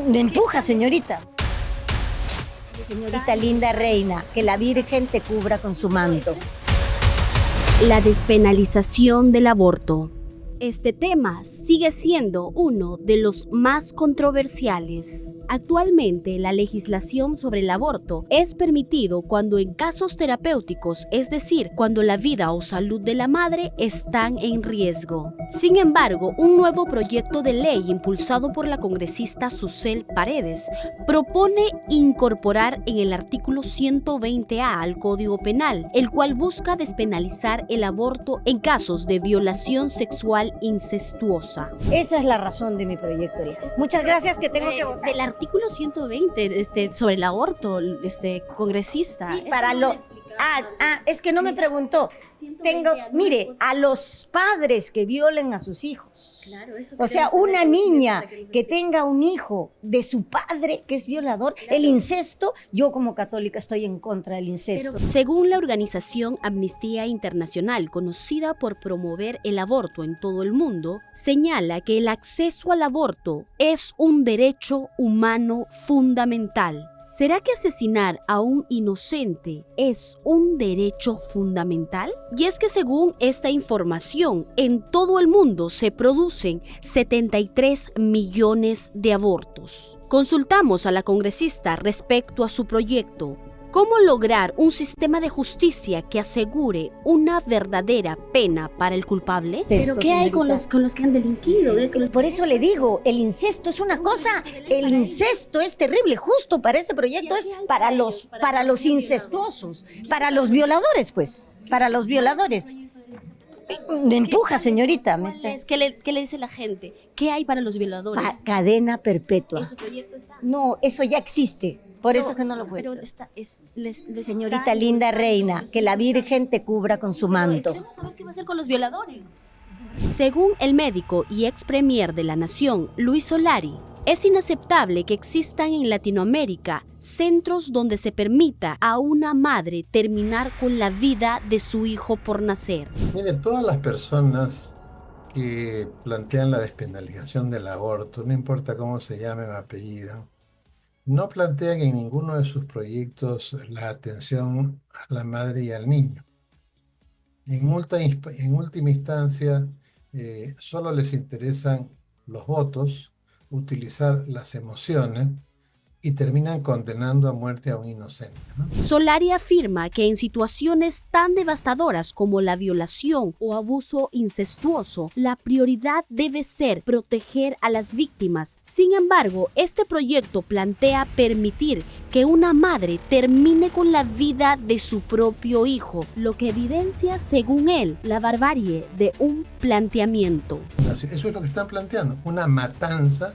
Me empuja, señorita. Señorita linda reina, que la Virgen te cubra con su manto. La despenalización del aborto. Este tema sigue siendo uno de los más controversiales. Actualmente, la legislación sobre el aborto es permitido cuando en casos terapéuticos, es decir, cuando la vida o salud de la madre están en riesgo. Sin embargo, un nuevo proyecto de ley impulsado por la congresista Susel Paredes propone incorporar en el artículo 120A al Código Penal, el cual busca despenalizar el aborto en casos de violación sexual incestuosa. Esa es la razón de mi proyecto de ley. Muchas gracias, que tengo que votar. Del artículo 120 sobre el aborto, congresista. Sí, para lo... es que no me preguntó. Mire, a los padres que violen a sus hijos. Claro, eso o sea, una niña que tenga un hijo de su padre que es violador, claro. El incesto, yo como católica estoy en contra del incesto. Pero, según la organización Amnistía Internacional, conocida por promover el aborto en todo el mundo, señala que el acceso al aborto es un derecho humano fundamental. ¿Será que asesinar a un inocente es un derecho fundamental? Y es que según esta información, en todo el mundo se producen 73 millones de abortos. Consultamos a la congresista respecto a su proyecto. ¿Cómo lograr un sistema de justicia que asegure una verdadera pena para el culpable? ¿Pero qué hay con los que han delinquido? Por eso le digo, el incesto es una cosa, el incesto es terrible, justo para ese proyecto es para los incestuosos, para los violadores, pues, para los violadores. Me empuja, señorita. ¿Qué le dice la gente? ¿Qué hay para los violadores? Cadena perpetua. ¿Ese proyecto está? No, eso ya existe. Por eso que no lo he puesto. Pero Señorita linda reina, que la Virgen te cubra con su manto. Queremos saber qué va a hacer con los violadores. Según el médico y ex premier de la Nación, Luis Solari, es inaceptable que existan en Latinoamérica centros donde se permita a una madre terminar con la vida de su hijo por nacer. Mire, todas las personas que plantean la despenalización del aborto, no importa cómo se llame o apellido, no plantean en ninguno de sus proyectos la atención a la madre y al niño. En última instancia, solo les interesan los votos, utilizar las emociones y terminan condenando a muerte a un inocente, ¿no? Solari afirma que en situaciones tan devastadoras como la violación o abuso incestuoso, la prioridad debe ser proteger a las víctimas. Sin embargo, este proyecto plantea permitir que una madre termine con la vida de su propio hijo, lo que evidencia, según él, la barbarie de un planteamiento. Eso es lo que están planteando, una matanza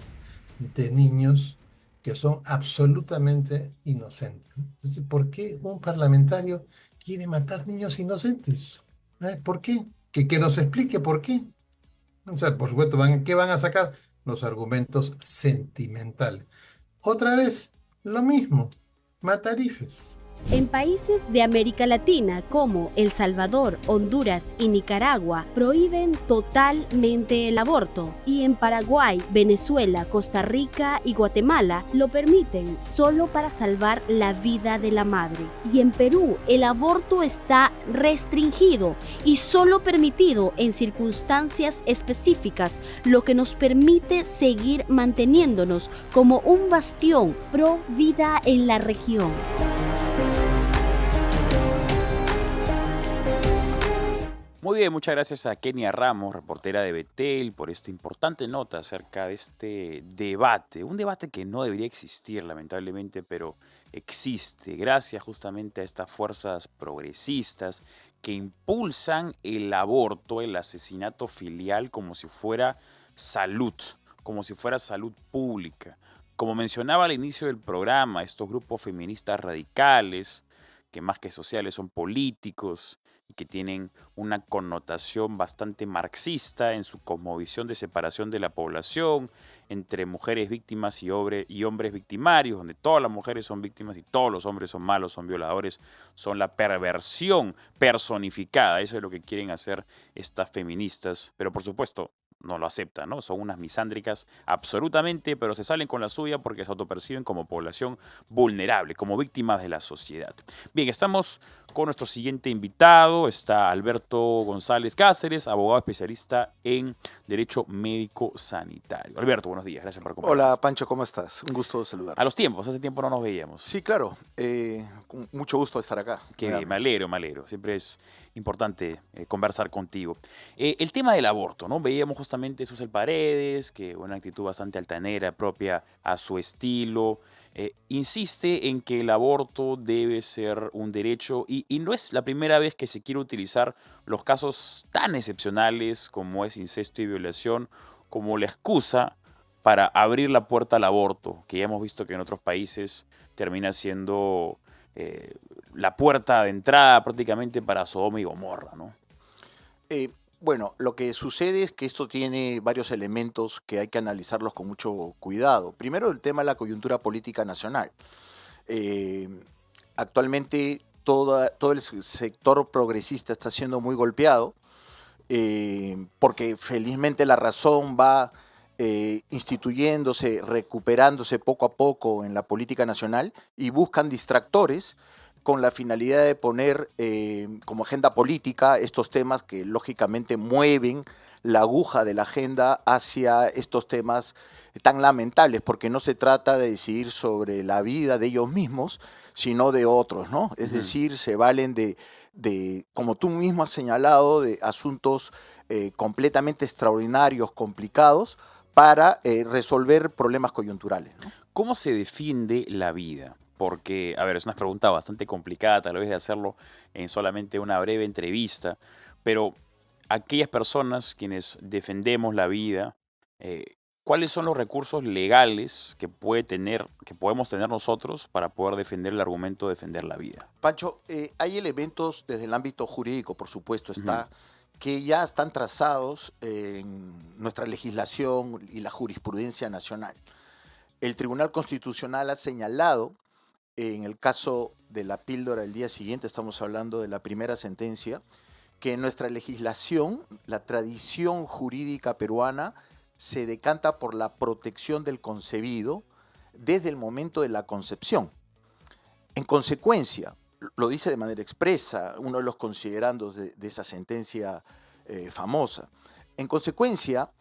de niños que son absolutamente inocentes. Entonces, ¿por qué un parlamentario quiere matar niños inocentes? ¿Por qué? Que nos explique por qué. O sea, por supuesto, ¿qué van a sacar? Los argumentos sentimentales. Otra vez, lo mismo, matarifes. En países de América Latina como El Salvador, Honduras y Nicaragua prohíben totalmente el aborto, y en Paraguay, Venezuela, Costa Rica y Guatemala lo permiten solo para salvar la vida de la madre. Y en Perú el aborto está restringido y solo permitido en circunstancias específicas, lo que nos permite seguir manteniéndonos como un bastión pro vida en la región. Muy bien, muchas gracias a Kenia Ramos, reportera de Betel, por esta importante nota acerca de este debate. Un debate que no debería existir, lamentablemente, pero existe gracias justamente a estas fuerzas progresistas que impulsan el aborto, el asesinato filial como si fuera salud pública. Como mencionaba al inicio del programa, estos grupos feministas radicales, que más que sociales son políticos y que tienen una connotación bastante marxista en su cosmovisión de separación de la población entre mujeres víctimas y hombres victimarios, donde todas las mujeres son víctimas y todos los hombres son malos, son violadores, son la perversión personificada. Eso es lo que quieren hacer estas feministas, pero por supuesto no lo aceptan, ¿no? Son unas misándricas absolutamente, pero se salen con la suya porque se autoperciben como población vulnerable, como víctimas de la sociedad. Bien, estamos con nuestro siguiente invitado. Está Alberto González Cáceres, abogado especialista en Derecho Médico Sanitario. Alberto, buenos días. Gracias por acompañarnos. Hola, Pancho, ¿cómo estás? Un gusto saludarte. A los tiempos, hace tiempo no nos veíamos. Sí, claro. Con mucho gusto estar acá. Que me alegro. Siempre es importante conversar contigo. El tema del aborto, ¿no? Veíamos justamente Susel Paredes, que una actitud bastante altanera, propia a su estilo. Insiste en que el aborto debe ser un derecho y no es la primera vez que se quiere utilizar los casos tan excepcionales como es incesto y violación como la excusa para abrir la puerta al aborto, que ya hemos visto que en otros países termina siendo la puerta de entrada prácticamente para Sodoma y Gomorra, ¿no? Bueno, lo que sucede es que esto tiene varios elementos que hay que analizarlos con mucho cuidado. Primero, el tema de la coyuntura política nacional. Actualmente todo el sector progresista está siendo muy golpeado porque felizmente la razón va instituyéndose, recuperándose poco a poco en la política nacional y buscan distractores con la finalidad de poner como agenda política estos temas que lógicamente mueven la aguja de la agenda hacia estos temas tan lamentables, porque no se trata de decidir sobre la vida de ellos mismos, sino de otros, ¿no? Es decir, se valen de, como tú mismo has señalado, de asuntos completamente extraordinarios, complicados, para resolver problemas coyunturales, ¿no? ¿Cómo se defiende la vida? Porque, a ver, es una pregunta bastante complicada tal vez de hacerlo en solamente una breve entrevista, pero aquellas personas quienes defendemos la vida, ¿cuáles son los recursos legales que podemos tener nosotros para poder defender el argumento de defender la vida? Pancho, hay elementos desde el ámbito jurídico, por supuesto, que ya están trazados en nuestra legislación y la jurisprudencia nacional. El Tribunal Constitucional ha señalado, en el caso de la píldora del día siguiente, estamos hablando de la primera sentencia, que en nuestra legislación, la tradición jurídica peruana se decanta por la protección del concebido desde el momento de la concepción. En consecuencia, lo dice de manera expresa uno de los considerandos de esa sentencia famosa. En consecuencia,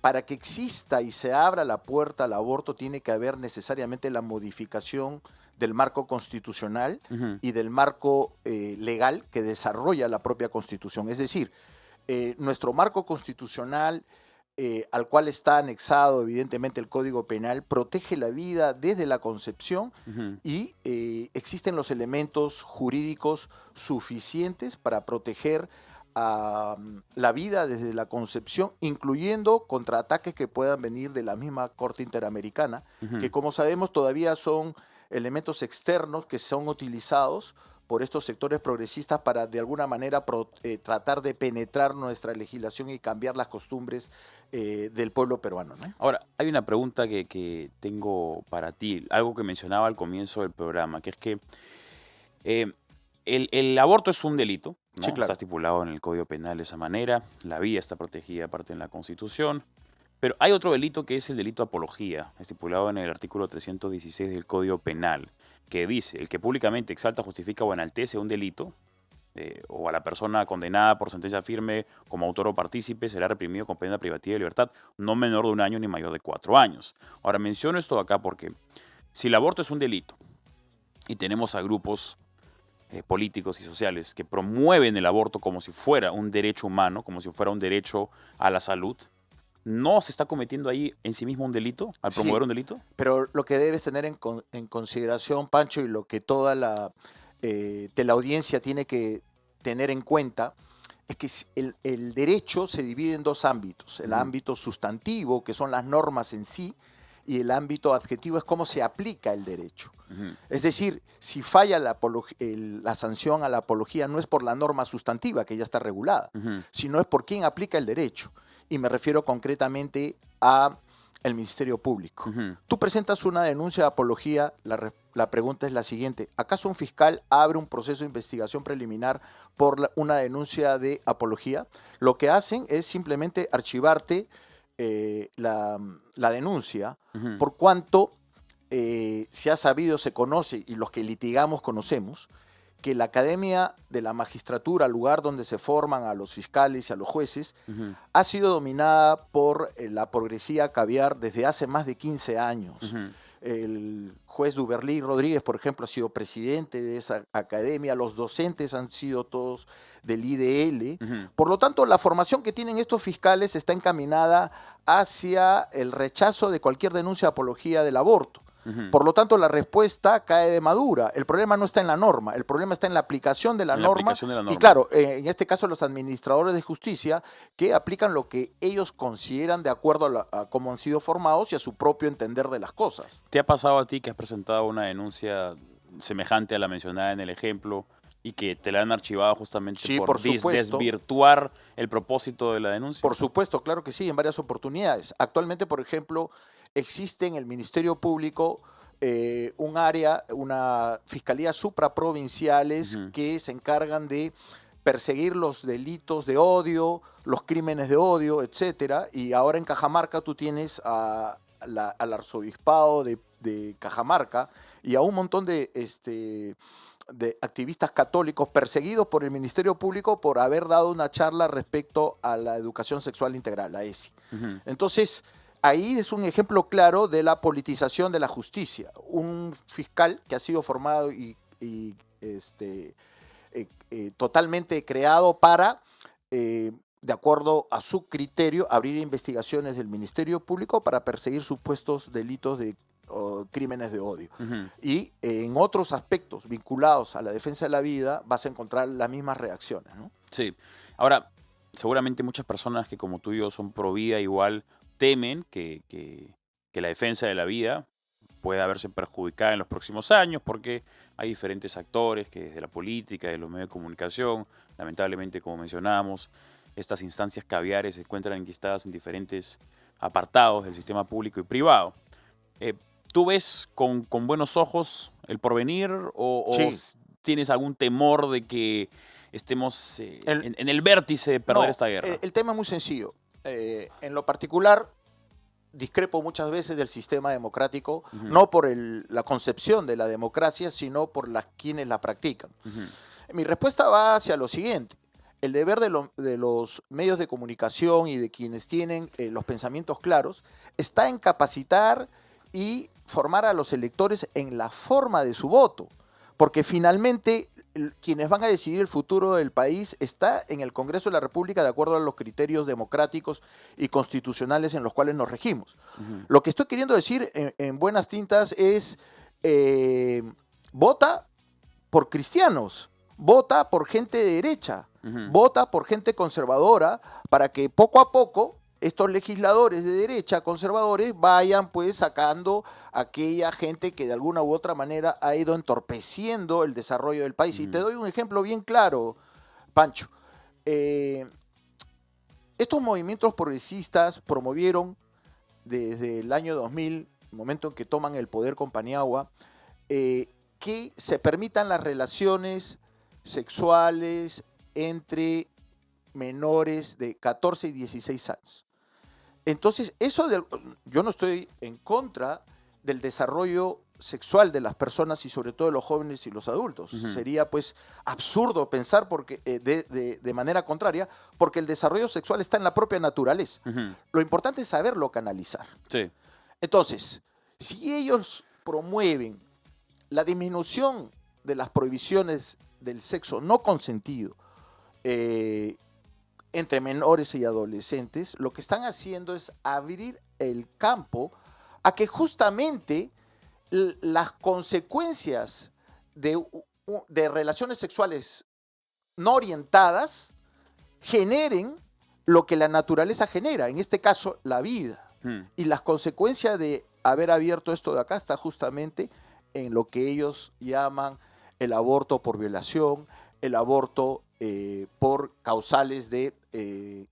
para que exista y se abra la puerta al aborto, tiene que haber necesariamente la modificación del marco constitucional y del marco legal que desarrolla la propia Constitución. Es decir, nuestro marco constitucional, al cual está anexado evidentemente el Código Penal, protege la vida desde la concepción y existen los elementos jurídicos suficientes para proteger a la vida desde la concepción, incluyendo contraataques que puedan venir de la misma Corte Interamericana, que como sabemos todavía son elementos externos que son utilizados por estos sectores progresistas para de alguna manera tratar de penetrar nuestra legislación y cambiar las costumbres del pueblo peruano, ¿no? Ahora, hay una pregunta que tengo para ti, algo que mencionaba al comienzo del programa, que es que el aborto es un delito, ¿no? Sí, claro. Está estipulado en el Código Penal de esa manera, la vida está protegida aparte en la Constitución, pero hay otro delito que es el delito de apología, estipulado en el artículo 316 del Código Penal, que dice: el que públicamente exalta, justifica o enaltece un delito, o a la persona condenada por sentencia firme como autor o partícipe, será reprimido con pena privativa de libertad no menor de 1 año ni mayor de 4 años. Ahora, menciono esto acá porque si el aborto es un delito y tenemos a grupos políticos y sociales que promueven el aborto como si fuera un derecho humano, como si fuera un derecho a la salud, ¿no se está cometiendo ahí en sí mismo un delito, al promover un delito? Pero lo que debes tener en consideración, Pancho, y lo que toda la audiencia tiene que tener en cuenta, es que el derecho se divide en dos ámbitos. El ámbito sustantivo, que son las normas en sí, y el ámbito adjetivo es cómo se aplica el derecho. Es decir, si falla la sanción a la apología, no es por la norma sustantiva, que ya está regulada, sino es por quién aplica el derecho. Y me refiero concretamente a el Ministerio Público. Ujú. Tú presentas una denuncia de apología, la pregunta es la siguiente: ¿acaso un fiscal abre un proceso de investigación preliminar por una denuncia de apología? Lo que hacen es simplemente archivarte la denuncia, Ujú. por cuanto se ha sabido, se conoce, y los que litigamos conocemos, que la Academia de la Magistratura, lugar donde se forman a los fiscales y a los jueces, Ujú. ha sido dominada por la progresía caviar desde hace más de 15 años. Ujú. El juez Duberlí Rodríguez, por ejemplo, ha sido presidente de esa academia, los docentes han sido todos del IDL. Ujú. Por lo tanto, la formación que tienen estos fiscales está encaminada hacia el rechazo de cualquier denuncia de apología del aborto. Ujú. Por lo tanto, la respuesta cae de madura. El problema no está en la norma, el problema está en la aplicación de la En la norma. aplicación de la Y norma. claro, en este caso los administradores de justicia que aplican lo que ellos consideran de acuerdo a cómo han sido formados y a su propio entender de las cosas. ¿Te ha pasado a ti que has presentado una denuncia semejante a la mencionada en el ejemplo y que te la han archivado justamente Sí, por por supuesto. desvirtuar el propósito de la denuncia? Por supuesto, claro que sí, en varias oportunidades. Actualmente, por ejemplo, existe en el Ministerio Público un área, una fiscalía supraprovinciales Ujú. que se encargan de perseguir los delitos de odio, los crímenes de odio, etcétera. Y ahora en Cajamarca tú tienes al arzobispado de Cajamarca y a un montón de activistas católicos perseguidos por el Ministerio Público por haber dado una charla respecto a la educación sexual integral, la ESI. Ujú. Entonces, ahí es un ejemplo claro de la politización de la justicia. Un fiscal que ha sido formado y totalmente creado para, de acuerdo a su criterio, abrir investigaciones del Ministerio Público para perseguir supuestos delitos de crímenes de odio. Ujú. Y en otros aspectos vinculados a la defensa de la vida vas a encontrar las mismas reacciones, ¿no? Sí. Ahora, seguramente muchas personas que como tú y yo son pro vida igual temen que la defensa de la vida pueda verse perjudicada en los próximos años porque hay diferentes actores que desde la política, de los medios de comunicación, lamentablemente, como mencionábamos, estas instancias caviares se encuentran enquistadas en diferentes apartados del sistema público y privado. ¿Tú ves con buenos ojos el porvenir o Sí. tienes algún temor de que estemos El- en el vértice de perder No, esta guerra? el tema es muy sencillo. En lo particular, discrepo muchas veces del sistema democrático, Ujú. no por la concepción de la democracia, sino por quienes la practican. Ujú. Mi respuesta va hacia lo siguiente. El deber de los medios de comunicación y de quienes tienen los pensamientos claros está en capacitar y formar a los electores en la forma de su voto, porque finalmente quienes van a decidir el futuro del país está en el Congreso de la República de acuerdo a los criterios democráticos y constitucionales en los cuales nos regimos. Ujú. Lo que estoy queriendo decir en buenas tintas es vota por cristianos, vota por gente de derecha, Ujú. vota por gente conservadora para que poco a poco estos legisladores de derecha conservadores vayan pues sacando a aquella gente que de alguna u otra manera ha ido entorpeciendo el desarrollo del país. Y te doy un ejemplo bien claro, Pancho. Estos movimientos progresistas promovieron desde el año 2000, el momento en que toman el poder con Paniagua, que se permitan las relaciones sexuales entre menores de 14 y 16 años. Entonces, yo no estoy en contra del desarrollo sexual de las personas y sobre todo de los jóvenes y los adultos. Ujú. Sería pues absurdo pensar de manera contraria, porque el desarrollo sexual está en la propia naturaleza. Ujú. Lo importante es saberlo canalizar. Sí. Entonces, si ellos promueven la disminución de las prohibiciones del sexo no consentido entre menores y adolescentes, lo que están haciendo es abrir el campo a que justamente las consecuencias de relaciones sexuales no orientadas generen lo que la naturaleza genera, en este caso la vida. Y las consecuencias de haber abierto esto de acá está justamente en lo que ellos llaman el aborto por violación, el aborto por causales de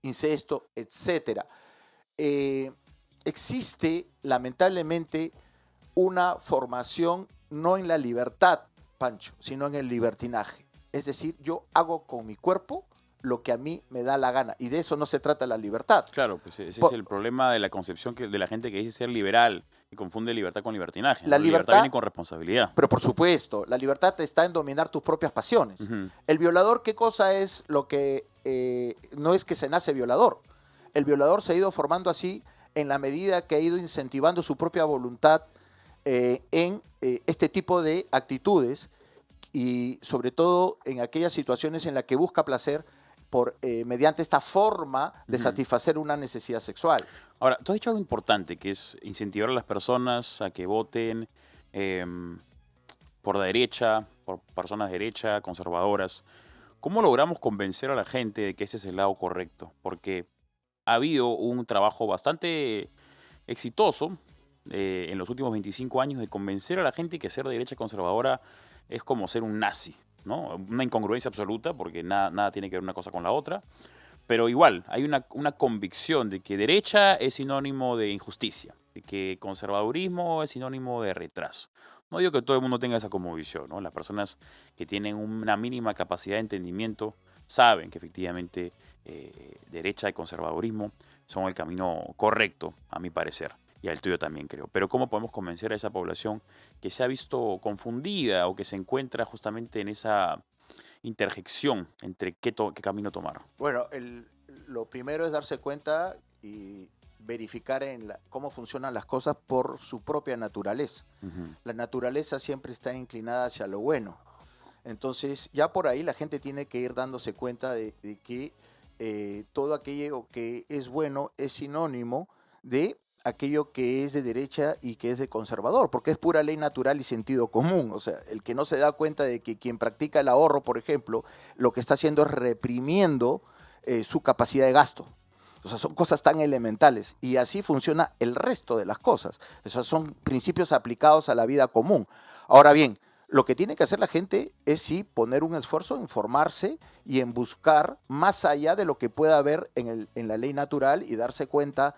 incesto, etc. existe lamentablemente una formación no en la libertad, Pancho, sino en el libertinaje. Es decir, yo hago con mi cuerpo lo que a mí me da la gana. Y de eso no se trata la libertad. Claro, pues ese Por- es el problema de la concepción de la gente que dice ser liberal y confunde libertad con libertinaje. La ¿no? Libertad libertad- viene con responsabilidad. Pero por supuesto, la libertad está en dominar tus propias pasiones. Ujú. El violador, ¿qué cosa es lo que no es que se nace violador? El violador se ha ido formando así en la medida que ha ido incentivando su propia voluntad en este tipo de actitudes y sobre todo en aquellas situaciones en las que busca placer mediante esta forma de Ujú. satisfacer una necesidad sexual. Ahora, tú has dicho algo importante, que es incentivar a las personas a que voten em, por la derecha, por personas de derecha, conservadoras. ¿Cómo logramos convencer a la gente de que ese es el lado correcto? Porque ha habido un trabajo bastante exitoso en los últimos 25 años de convencer a la gente que ser de derecha conservadora es como ser un nazi, ¿no? Una incongruencia absoluta porque nada tiene que ver una cosa con la otra. Pero igual, hay una convicción de que derecha es sinónimo de injusticia, de que conservadurismo es sinónimo de retraso. No digo que todo el mundo tenga esa cosmovisión, ¿no? Las personas que tienen una mínima capacidad de entendimiento saben que efectivamente derecha y conservadurismo son el camino correcto, a mi parecer, y al tuyo también creo. Pero ¿cómo podemos convencer a esa población que se ha visto confundida o que se encuentra justamente en esa interjección entre qué camino tomar? Bueno, lo primero es darse cuenta y verificar cómo funcionan las cosas por su propia naturaleza. Ujú. La naturaleza siempre está inclinada hacia lo bueno. Entonces, ya por ahí la gente tiene que ir dándose cuenta de que todo aquello que es bueno es sinónimo de aquello que es de derecha y que es de conservador, porque es pura ley natural y sentido común. O sea, el que no se da cuenta de que quien practica el ahorro, por ejemplo, lo que está haciendo es reprimiendo su capacidad de gasto. O sea, son cosas tan elementales y así funciona el resto de las cosas. Esos son principios aplicados a la vida común. Ahora bien, lo que tiene que hacer la gente es sí poner un esfuerzo en formarse y en buscar más allá de lo que pueda haber en la ley natural y darse cuenta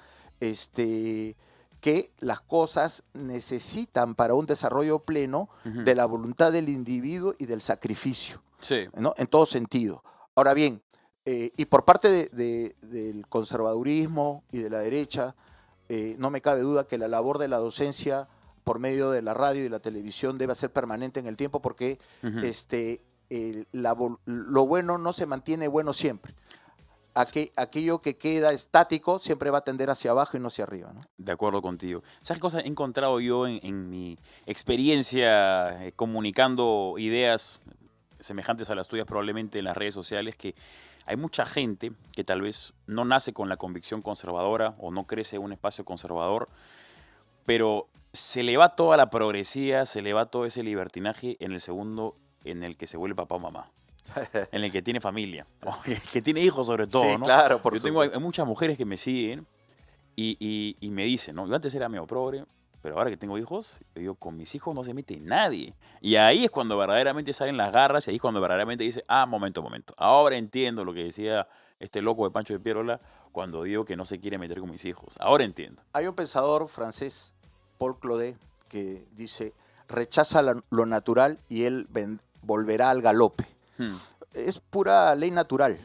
que las cosas necesitan para un desarrollo pleno Ujú. de la voluntad del individuo y del sacrificio, Sí. ¿no? En todo sentido. Ahora bien, y por parte del conservadurismo y de la derecha, no me cabe duda que la labor de la docencia por medio de la radio y la televisión debe ser permanente en el tiempo porque Ujú. lo bueno no se mantiene bueno siempre. Aquello que queda estático siempre va a tender hacia abajo y no hacia arriba, ¿no? De acuerdo contigo. ¿Sabes qué cosa he encontrado yo en mi experiencia comunicando ideas semejantes a las tuyas probablemente en las redes sociales? Que hay mucha gente que tal vez no nace con la convicción conservadora o no crece en un espacio conservador, pero se le va toda la progresía, se le va todo ese libertinaje en el segundo en el que se vuelve papá o mamá, en el que tiene familia, o que tiene hijos sobre todo, Sí, ¿no? claro, por Yo tengo hay supuesto. muchas mujeres que me siguen y me dicen, ¿no? Yo antes era medio progre, pero ahora que tengo hijos, yo digo, con mis hijos no se mete nadie. Y ahí es cuando verdaderamente salen las garras y ahí es cuando verdaderamente dice, momento. Ahora entiendo lo que decía este loco de Pancho de Pierola cuando digo que no se quiere meter con mis hijos. Ahora entiendo. Hay un pensador francés, Paul Claudel, que dice, rechaza lo natural y él volverá al galope. Hmm. Es pura ley natural.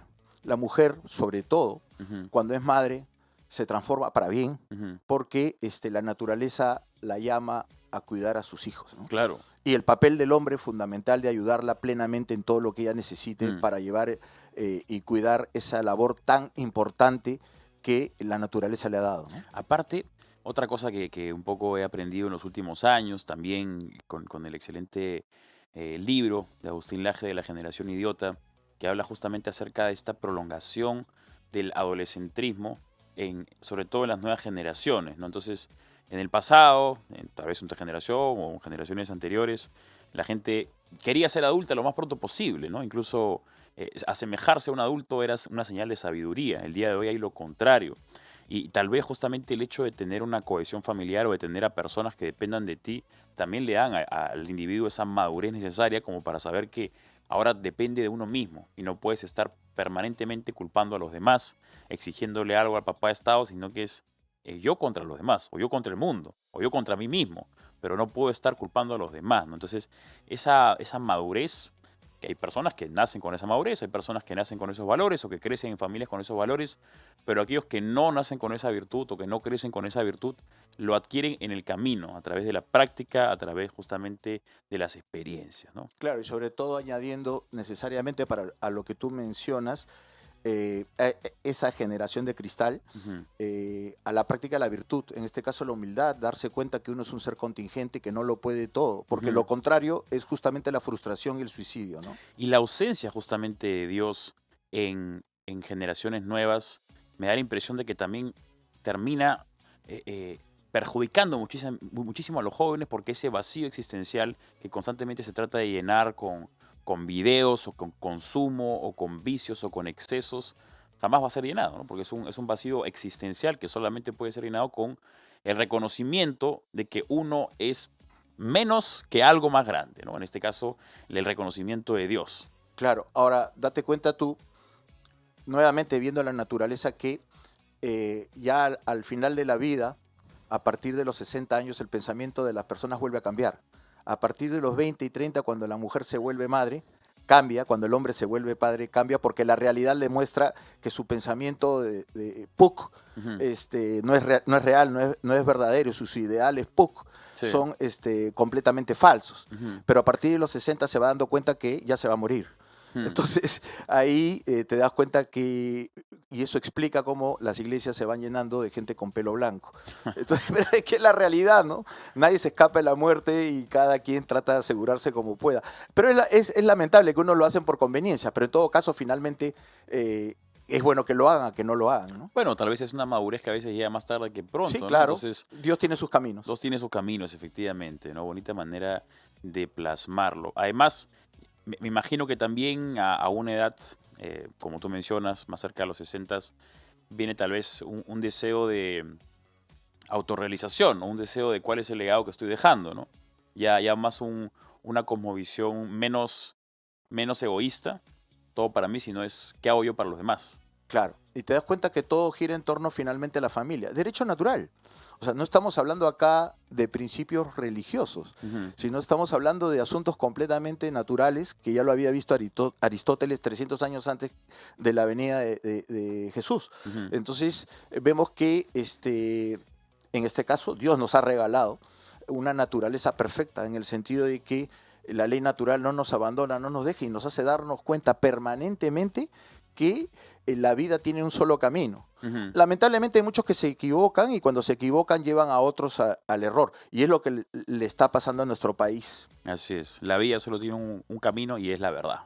La mujer, sobre todo, Ujú, cuando es madre, se transforma para bien ujú. porque la naturaleza la llama a cuidar a sus hijos, ¿no? Claro. Y el papel del hombre es fundamental de ayudarla plenamente en todo lo que ella necesite Mm. para llevar y cuidar esa labor tan importante que la naturaleza le ha dado, ¿no? Aparte, otra cosa que un poco he aprendido en los últimos años, también con el excelente libro de Agustín Laje de La generación idiota, que habla justamente acerca de esta prolongación del adolescentrismo, sobre todo en las nuevas generaciones, ¿no? Entonces, en el pasado, tal vez en tu generación o en generaciones anteriores, la gente quería ser adulta lo más pronto posible, ¿no? Incluso asemejarse a un adulto era una señal de sabiduría. El día de hoy hay lo contrario. Y tal vez justamente el hecho de tener una cohesión familiar o de tener a personas que dependan de ti, también le dan al individuo esa madurez necesaria como para saber que ahora depende de uno mismo y no puedes estar permanentemente culpando a los demás, exigiéndole algo al papá de Estado, sino que es yo contra los demás, o yo contra el mundo, o yo contra mí mismo, pero no puedo estar culpando a los demás, ¿no? Entonces, esa madurez, que hay personas que nacen con esa madurez, hay personas que nacen con esos valores o que crecen en familias con esos valores, pero aquellos que no nacen con esa virtud o que no crecen con esa virtud, lo adquieren en el camino, a través de la práctica, a través justamente de las experiencias, ¿no? Claro, y sobre todo añadiendo necesariamente a lo que tú mencionas, esa generación de cristal, Ujú. a la práctica de la virtud, en este caso la humildad, darse cuenta que uno es un ser contingente, que no lo puede todo, porque Ujú. lo contrario es justamente la frustración y el suicidio, ¿no? Y la ausencia justamente de Dios en generaciones nuevas me da la impresión de que también termina perjudicando muchísimo a los jóvenes, porque ese vacío existencial que constantemente se trata de llenar con videos o con consumo o con vicios o con excesos, jamás va a ser llenado, ¿no? Porque es un vacío existencial que solamente puede ser llenado con el reconocimiento de que uno es menos que algo más grande, ¿no? En este caso, el reconocimiento de Dios. Claro, ahora date cuenta tú, nuevamente viendo la naturaleza, que ya al final de la vida, a partir de los 60 años, el pensamiento de las personas vuelve a cambiar. A partir de los 20 y 30, cuando la mujer se vuelve madre, cambia, cuando el hombre se vuelve padre, cambia, porque la realidad le muestra que su pensamiento de PUC Ujú. no es real, no es verdadero, sus ideales PUC Sí. son completamente falsos. Ujú. Pero a partir de los 60 se va dando cuenta que ya se va a morir. Hmm. Entonces ahí te das cuenta que, y eso explica cómo las iglesias se van llenando de gente con pelo blanco. Entonces, pero es que es la realidad, ¿no? Nadie se escapa de la muerte y cada quien trata de asegurarse como pueda. Pero es lamentable que uno lo hacen por conveniencia, pero en todo caso finalmente es bueno que lo hagan a que no lo hagan, ¿no? Bueno, tal vez es una madurez que a veces llega más tarde que pronto, Sí, ¿no? claro. Entonces, Dios tiene sus caminos. dos tiene sus caminos, efectivamente, ¿no? Bonita manera de plasmarlo. Además, me imagino que también a una edad, como tú mencionas, más cerca de los 60, viene tal vez un deseo de autorrealización, ¿no? Un deseo de cuál es el legado que estoy dejando, ¿no? Ya más una cosmovisión menos egoísta, todo para mí, sino es qué hago yo para los demás. Claro, y te das cuenta que todo gira en torno finalmente a la familia. Derecho natural. O sea, no estamos hablando acá de principios religiosos, Ujú. sino estamos hablando de asuntos completamente naturales, que ya lo había visto Aristóteles 300 años antes de la venida de Jesús. Ujú. Entonces, vemos que en este caso Dios nos ha regalado una naturaleza perfecta, en el sentido de que la ley natural no nos abandona, no nos deja y nos hace darnos cuenta permanentemente que la vida tiene un solo camino. Ujú. Lamentablemente hay muchos que se equivocan y cuando se equivocan llevan a otros al error. Y es lo que le está pasando a nuestro país. Así es. La vida solo tiene un camino y es la verdad.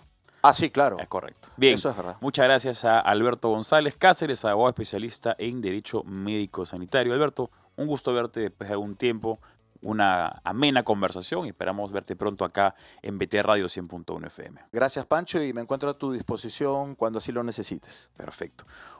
Ah, sí, claro. Es correcto. Bien. Eso es verdad. Muchas gracias a Alberto González Cáceres, abogado especialista en Derecho Médico Sanitario. Alberto, un gusto verte después de algún tiempo. Una amena conversación y esperamos verte pronto acá en BT Radio 100.1 FM. Gracias, Pancho, y me encuentro a tu disposición cuando así lo necesites. Perfecto.